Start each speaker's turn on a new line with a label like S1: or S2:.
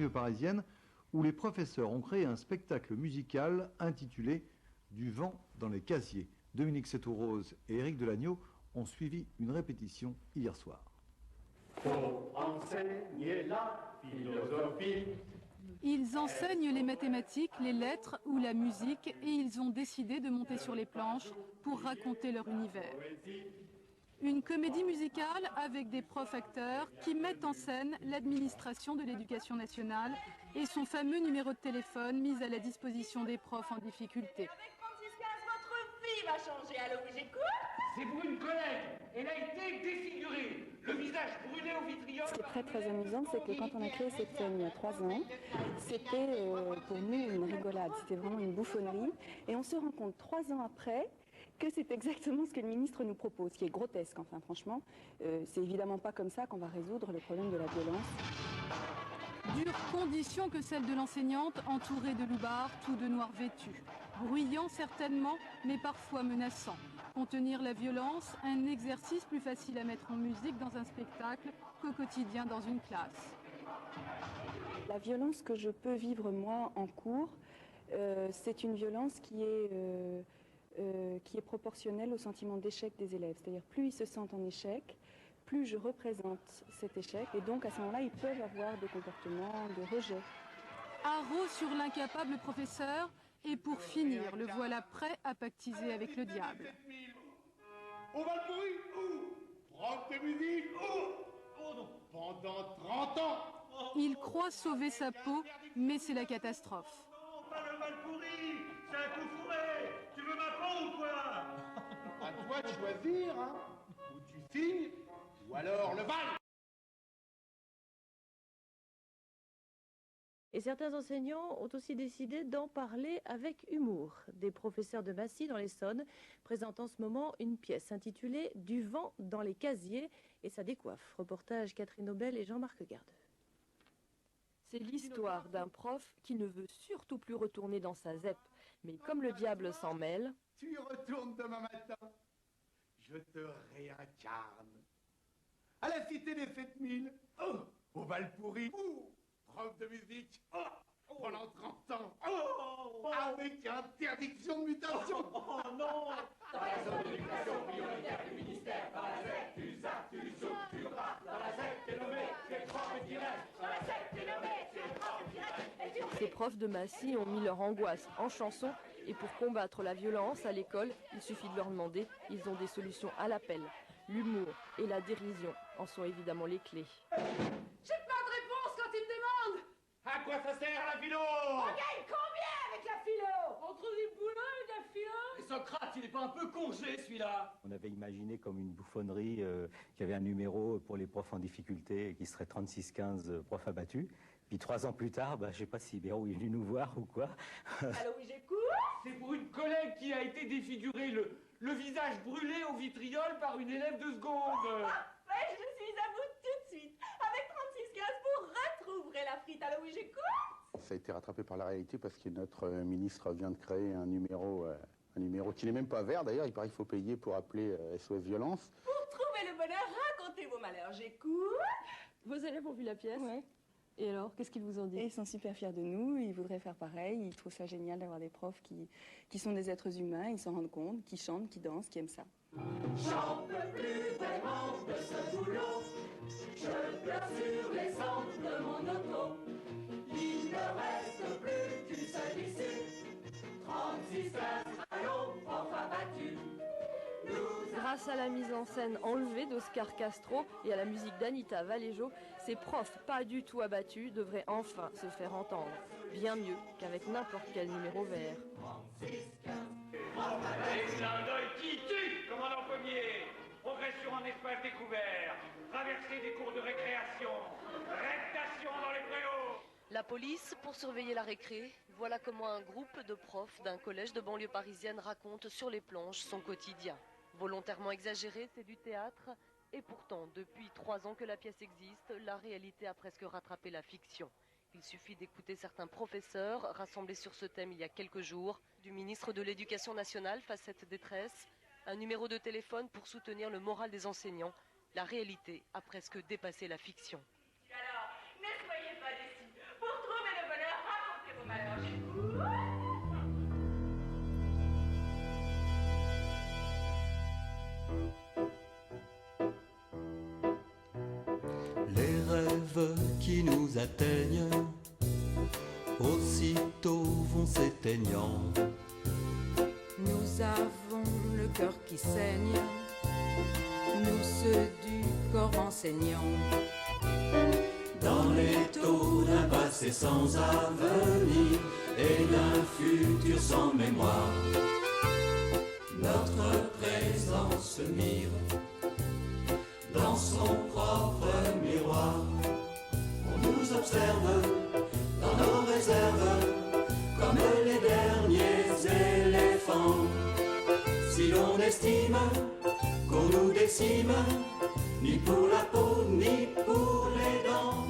S1: Parisienne, où les professeurs ont créé un spectacle musical intitulé « Du vent dans les casiers ». Dominique Sétourose et Éric Delagneau ont suivi une répétition hier soir.
S2: Faut enseigner la philosophie.
S3: Ils enseignent les mathématiques, les lettres ou la musique et ils ont décidé de monter sur les planches pour raconter leur univers. Une comédie musicale avec des profs acteurs qui mettent en scène l'administration de l'éducation nationale et son fameux numéro de téléphone mis à la disposition des profs en difficulté.
S4: Avec Francis Gaz, votre vie va changer. Allô, oui, j'écoute.
S5: C'est pour une collègue. Elle a été défigurée. Le visage brûlé au vitriol.
S6: Ce qui est très amusant, c'est que quand on a créé cette scène il y a 3 ans, c'était pour nous une rigolade. C'était vraiment une bouffonnerie. Et on se rend compte 3 ans après que c'est exactement ce que le ministre nous propose, qui est grotesque, enfin franchement. C'est évidemment pas comme ça qu'on va résoudre le problème de la violence.
S3: Dure condition que celle de l'enseignante entourée de loupards, tout de noir vêtus. Bruyant certainement, mais parfois menaçant. Contenir la violence, un exercice plus facile à mettre en musique dans un spectacle qu'au quotidien dans une classe.
S6: La violence que je peux vivre moi en cours, c'est une violence qui est proportionnelle au sentiment d'échec des élèves. C'est-à-dire plus ils se sentent en échec, plus je représente cet échec et donc à ce moment-là ils peuvent avoir des comportements de rejet.
S3: Haro sur l'incapable professeur et pour finir, le voilà prêt à pactiser avec le diable.
S5: On va le pourrir où? Prof de musique où? Oh non. Pendant 30 ans.
S3: Il croit sauver sa peau, mais c'est la catastrophe.
S5: Non, pas le mal pourri. C'est un coup fourré. Tu veux ma peau ou quoi? À toi de choisir, hein. Ou tu signes, ou alors le bal.
S7: Et certains enseignants ont aussi décidé d'en parler avec humour. Des professeurs de Massy dans l'Essonne présentent en ce moment une pièce intitulée « Du vent dans les casiers » et ça décoiffe. Reportage Catherine Aubel et Jean-Marc Gardeux.
S8: C'est l'histoire d'un prof qui ne veut surtout plus retourner dans sa ZEP. Mais comme le diable s'en mêle...
S5: Tu y retournes demain matin. Je te réincarne. À la Cité des 7000, au Valpouris, prof de musique, pendant 30 ans, avec interdiction de mutation. Oh non.
S2: Dans la zone d'éducation prioritaire du ministère, dans la ZEP, tu zappes, tu sautes, tu rappes. Dans la ZEP, t'es nommé, tu es prof et tu restes. Dans la ZEP, t'es nommé, tu es prof et tu restes.
S8: Ces profs de Massy ont mis leur angoisse en chanson et pour combattre la violence à l'école, il suffit de leur demander, ils ont des solutions à l'appel. L'humour et la dérision en sont évidemment les clés.
S4: J'ai pas de réponse quand ils me demandent.
S5: À quoi ça sert la philo?
S4: On gagne combien avec la philo?
S9: Entre du boulot et de la philo?
S10: Et Socrate, il est pas un peu congé celui-là?
S11: On avait imaginé comme une bouffonnerie qu'il y avait un numéro pour les profs en difficulté et qui serait 36-15 profs abattus. Puis 3 ans plus tard, je sais pas si Béraud est venu nous voir ou quoi.
S4: Allô, oui, j'écoute.
S5: C'est pour une collègue qui a été défigurée, le visage brûlé au vitriol par une élève de seconde.
S4: Ouais, je suis à vous tout de suite. Avec Francis Gaz, vous retrouverez la frite. Allô, oui, j'écoute.
S12: Ça a été rattrapé par la réalité parce que notre ministre vient de créer un numéro qui n'est même pas vert. D'ailleurs, il paraît qu'il faut payer pour appeler SOS Violence.
S4: Pour trouver le bonheur, racontez vos malheurs. J'écoute.
S8: Vos élèves ont vu la pièce?
S6: Ouais.
S8: Et alors, qu'est-ce qu'ils vous ont dit?
S6: Et ils sont super fiers de nous, ils voudraient faire pareil, ils trouvent ça génial d'avoir des profs qui sont des êtres humains, ils s'en rendent compte, qui chantent, qui dansent, qui aiment ça.
S2: J'en peux plus vraiment de ce boulot. Je pleure sur les cendres de mon auto. Il ne reste plus qu'une seule issue. 36-15, allô, prof abattu.
S8: Grâce à la mise en scène enlevée d'Oscar Castro et à la musique d'Anita Valéjo, ces profs pas du tout abattus devraient enfin se faire entendre. Bien mieux qu'avec n'importe quel numéro vert.
S5: Avec clin d'œil qui tue, commandant Pommier. Progression en espace découvert. Traversée des cours de récréation. Rectation dans les préaux.
S7: La police pour surveiller la récré. Voilà comment un groupe de profs d'un collège de banlieue parisienne raconte sur les planches son quotidien. Volontairement exagéré, c'est du théâtre. Et pourtant, depuis 3 ans que la pièce existe, la réalité a presque rattrapé la fiction. Il suffit d'écouter certains professeurs rassemblés sur ce thème il y a quelques jours, du ministre de l'Éducation nationale face à cette détresse, un numéro de téléphone pour soutenir le moral des enseignants. La réalité a presque dépassé la fiction.
S4: Alors, ne soyez pas déçus. Pour
S13: Les rêves qui nous atteignent, aussitôt vont s'éteignant.
S14: Nous avons le cœur qui saigne, nous ceux du corps enseignant.
S13: Dans les taux d'un passé sans avenir et d'un futur sans mémoire, notre présent se mire dans son propre miroir. On nous observe dans nos réserves comme les derniers éléphants. Si l'on estime qu'on nous décime, ni pour la peau, ni pour les dents.